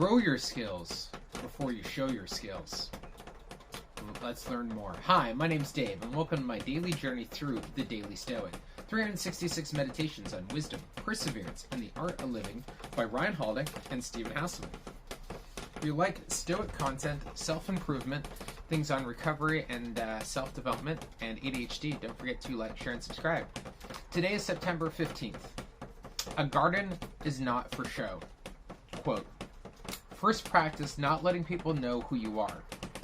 Grow your skills before you show your skills. Let's learn more. Hi, my name's Dave, and welcome to my daily journey through the Daily Stoic. 366 meditations on wisdom, perseverance, and the art of living by Ryan Holiday and Stephen Hasselman. If you like Stoic content, self-improvement, things on recovery and self-development, and ADHD, don't forget to like, share, and subscribe. Today is September 15th. A garden is not for show. Quote, first practice not letting people know who you are.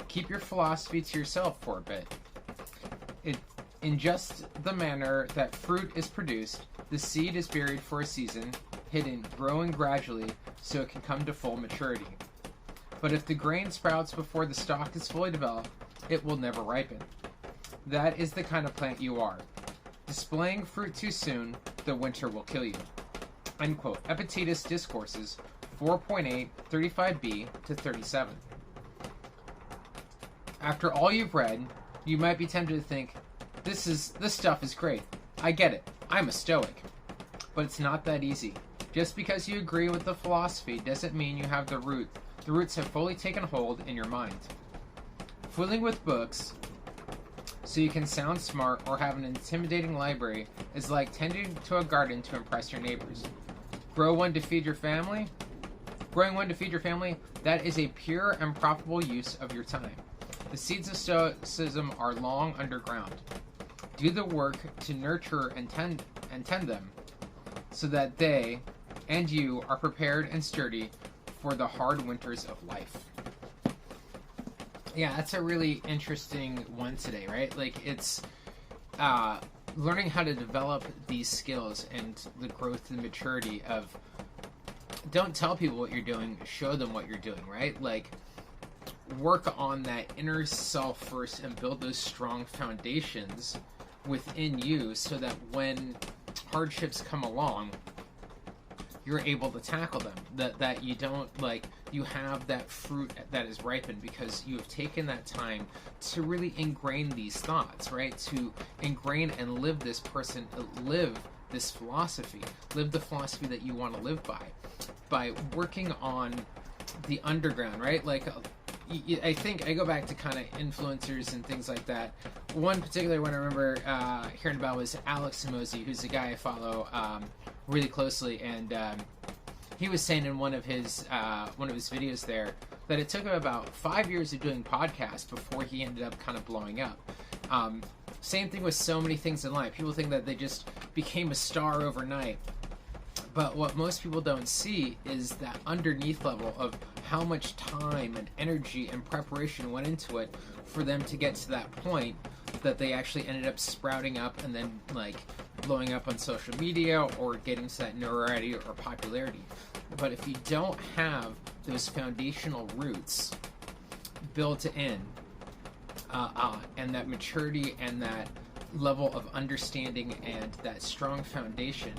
Keep your philosophy to yourself for a bit. In just the manner that fruit is produced, the seed is buried for a season, hidden, growing gradually so it can come to full maturity. But if the grain sprouts before the stalk is fully developed, it will never ripen. That is the kind of plant you are. Displaying fruit too soon, the winter will kill you. End quote. EPICTETUS Discourses 4.8, 35b to 37. After all you've read, you might be tempted to think, this stuff is great. I get it. I'm a Stoic. But it's not that easy. Just because you agree with the philosophy doesn't mean you have the roots have fully taken hold in your mind. Fooling with books so you can sound smart or have an intimidating library is like tending to a garden to impress your neighbors. Growing one to feed your family, that is a pure and profitable use of your time. The seeds of Stoicism are long underground. Do the work to nurture and tend them so that they and you are prepared and sturdy for the hard winters of life. Yeah, that's a really interesting one today, right? Like, it's learning how to develop these skills and the growth and maturity of don't tell people what you're doing, show them what you're doing, right? Like, work on that inner self first and build those strong foundations within you so that when hardships come along, you're able to tackle them. That you don't, you have that fruit that is ripened because you have taken that time to really ingrain these thoughts, right? To ingrain and live this philosophy, live the philosophy that you want to live by working on the underground, right? I think I go back to kind of influencers and things like that. One particular one I remember hearing about was Alex Samosi, who's a guy I follow really closely, and he was saying in one of his videos there that it took him about 5 years of doing podcasts before he ended up kind of blowing up. Same thing with so many things in life. People think that they just became a star overnight. But what most people don't see is that underneath level of how much time and energy and preparation went into it for them to get to that point that they actually ended up sprouting up and then blowing up on social media or getting to that notoriety or popularity. But if you don't have those foundational roots built in and that maturity and that level of understanding and that strong foundation,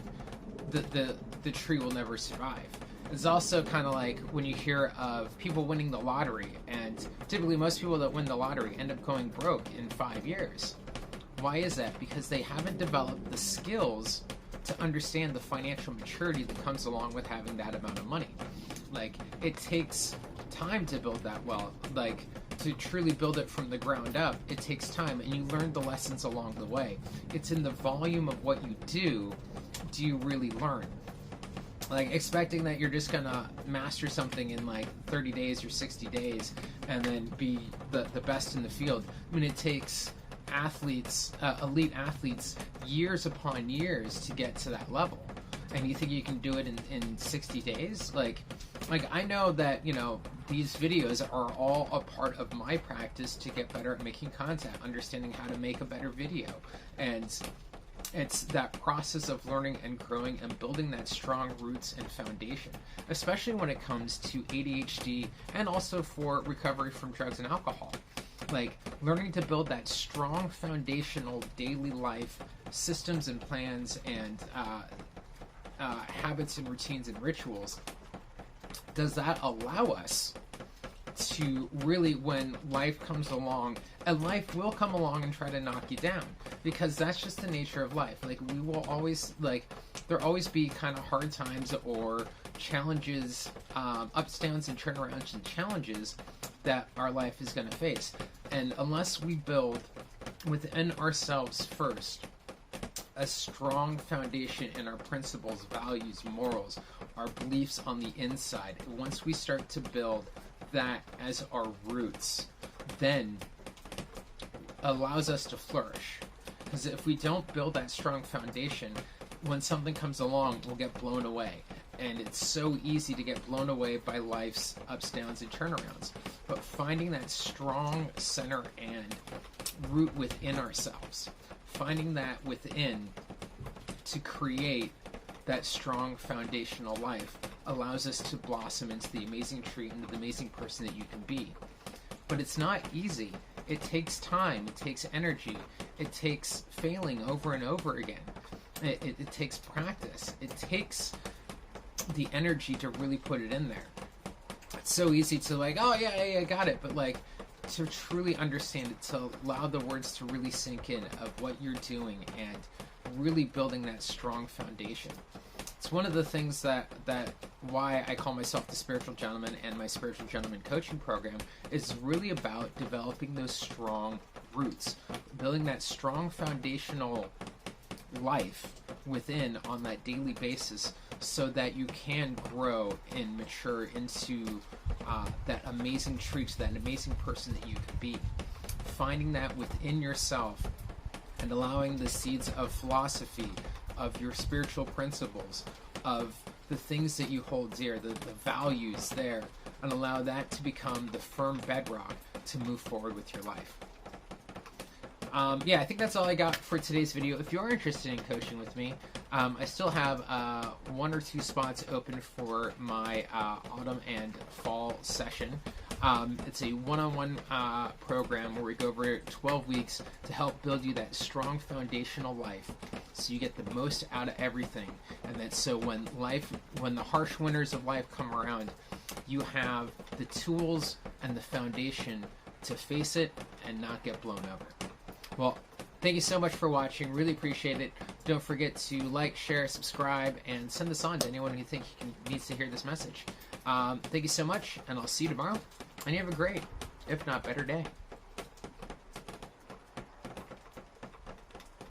the tree will never survive. It's also kind of like when you hear of people winning the lottery, and typically most people that win the lottery end up going broke in 5 years. Why is that? Because they haven't developed the skills to understand the financial maturity that comes along with having that amount of money. It takes time to build that wealth. To truly build it from the ground up, it takes time, and you learn the lessons along the way. It's in the volume of what you do you really learn. Expecting that you're just gonna master something in 30 days or 60 days and then be the best in the field. I mean, it takes elite athletes, years upon years to get to that level. And you think you can do it in 60 days? I know that, these videos are all a part of my practice to get better at making content, understanding how to make a better video. And it's that process of learning and growing and building that strong roots and foundation, especially when it comes to ADHD and also for recovery from drugs and alcohol. Learning to build that strong foundational daily life systems and plans and habits and routines and rituals. Does that allow us to really, when life comes along, and life will come along and try to knock you down, because that's just the nature of life. We will always, there'll always be kind of hard times or challenges, ups, downs, and turnarounds and challenges that our life is going to face. And unless we build within ourselves first a strong foundation in our principles, values, morals, our beliefs on the inside, once we start to build that as our roots, then allows us to flourish. Because if we don't build that strong foundation, when something comes along, we'll get blown away. And it's so easy to get blown away by life's ups, downs, and turnarounds. But finding that strong center and root within ourselves, finding that within to create that strong foundational life, allows us to blossom into the amazing tree, into the amazing person that you can be. But it's not easy. It takes time. It takes energy. It takes failing over and over again. It takes practice. It takes the energy to really put it in there. It's so easy to like, oh yeah, I got it, but like to truly understand it, to allow the words to really sink in of what you're doing and really building that strong foundation. It's one of the things that why I call myself the Spiritual Gentleman, and my Spiritual Gentleman coaching program is really about developing those strong roots, building that strong foundational life within on that daily basis, so that you can grow and mature into that amazing tree, to that amazing person that you can be. Finding that within yourself and allowing the seeds of philosophy, of your spiritual principles, of the things that you hold dear, the values there, and allow that to become the firm bedrock to move forward with your life. Yeah, I think that's all I got for today's video. If you're interested in coaching with me, I still have 1 or 2 spots open for my autumn and fall session. It's a one-on-one program where we go over 12 weeks to help build you that strong foundational life, so you get the most out of everything, and that so when the harsh winters of life come around, you have the tools and the foundation to face it and not get blown over. Well, thank you so much for watching. Really appreciate it. Don't forget to like, share, subscribe, and send this on to anyone who you think needs to hear this message. Thank you so much, and I'll see you tomorrow. And you have a great, if not better, day.